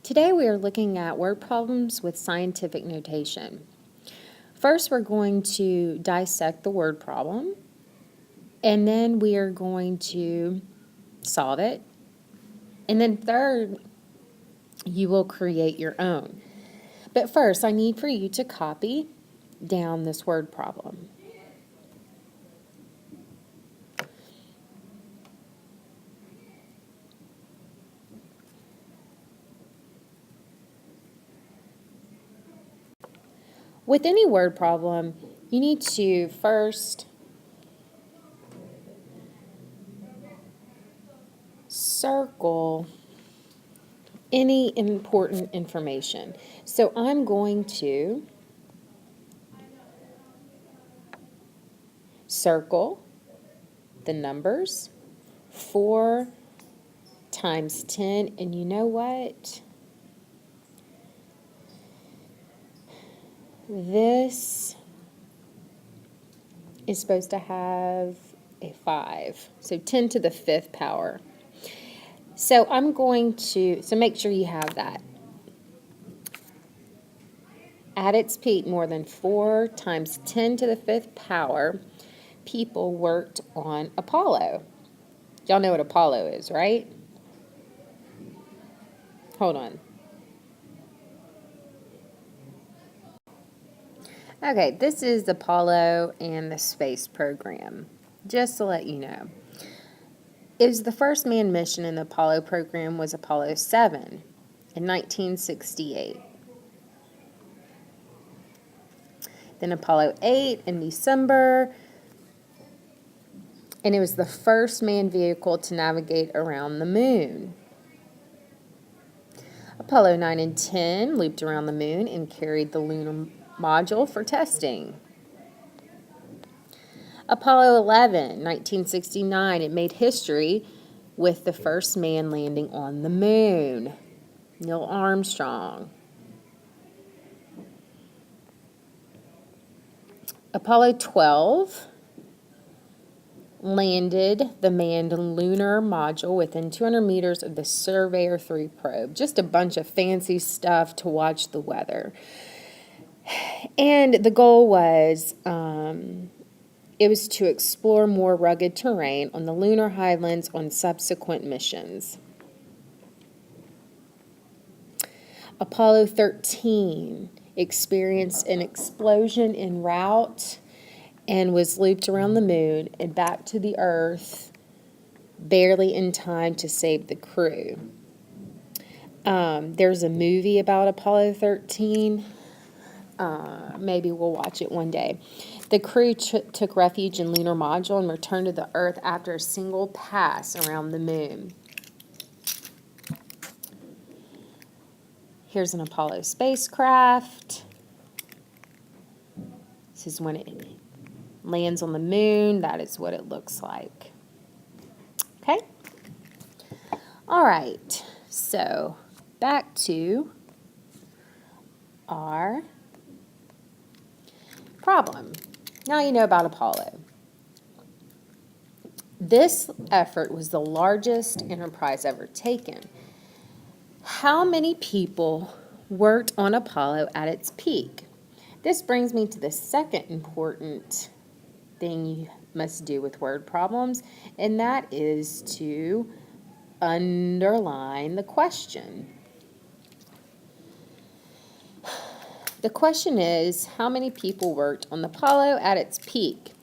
Today we are looking at word problems with scientific notation. First, we're going to dissect the word problem, and then we are going to solve it. And then third, you will create your own. But first, I need for you to copy down this word problem. With any word problem, you need to first circle any important information. So I'm going to circle the numbers 4 times 10, and you know what? This is supposed to have a 5, so 10 to the 5th power. So I'm going to, so make sure you have that. At its peak, more than 4 times 10 to the 5th power, people worked on Apollo. Y'all know what Apollo is, right? Hold on. Okay, this is Apollo and the space program, just to let you know. It was the first manned mission in the Apollo program was Apollo 7 in 1968. Then Apollo 8 in December, and it was the first manned vehicle to navigate around the moon. Apollo 9 and 10 looped around the moon and carried the lunar module for testing. Apollo 11, 1969, it made history with the first man landing on the moon, Neil Armstrong. Apollo 12 landed the manned lunar module within 200 meters of the Surveyor 3 probe. Just a bunch of fancy stuff to watch the weather. And the goal was, it was to explore more rugged terrain on the lunar highlands on subsequent missions. Apollo 13 experienced an explosion en route and was looped around the moon and back to the Earth barely in time to save the crew. There's a movie about Apollo 13. Maybe we'll watch it one day. The crew took refuge in lunar module and returned to the Earth after a single pass around the moon. Here's an Apollo spacecraft. This is when it lands on the moon. That is what it looks like. Okay? All right. So, back to our problem. Now you know about Apollo. This effort was the largest enterprise ever taken. How many people worked on Apollo at its peak? This brings me to the second important thing you must do with word problems, and that is to underline the question. The question is, how many people worked on the Apollo at its peak?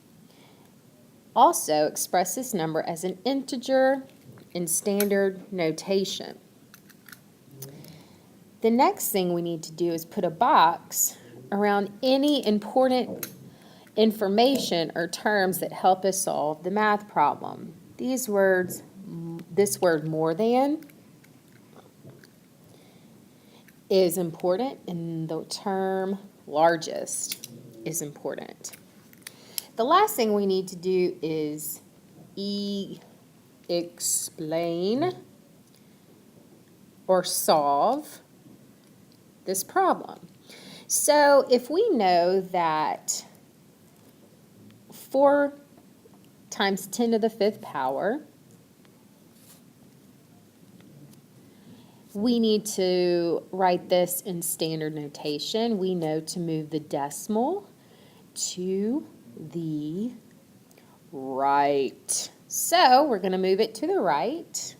Also, express this number as an integer in standard notation. The next thing we need to do is put a box around any important information or terms that help us solve the math problem. These words, this word more than is important, and the term largest is important. The last thing we need to do is explain or solve this problem. So if we know that 4 times 10 to the 5th power We need to write this in standard notation. We know to move the decimal to the right. So we're going to move it to the right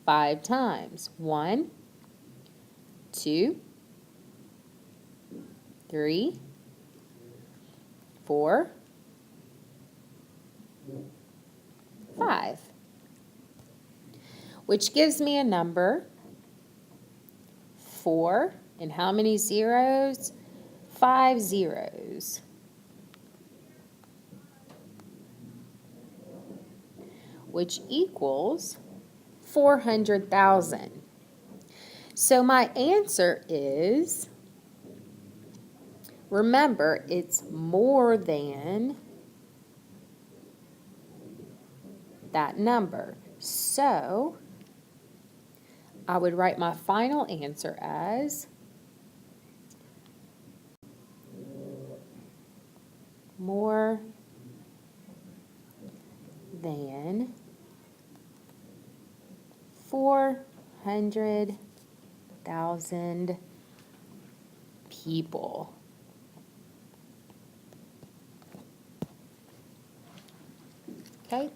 5 times. 1, 2, 3, 4, 5, which gives me a number 4, and how many zeros? 5 zeros. Which equals 400,000. So my answer is, remember, it's more than that number. So I would write my final answer as more than 400,000 people. Okay.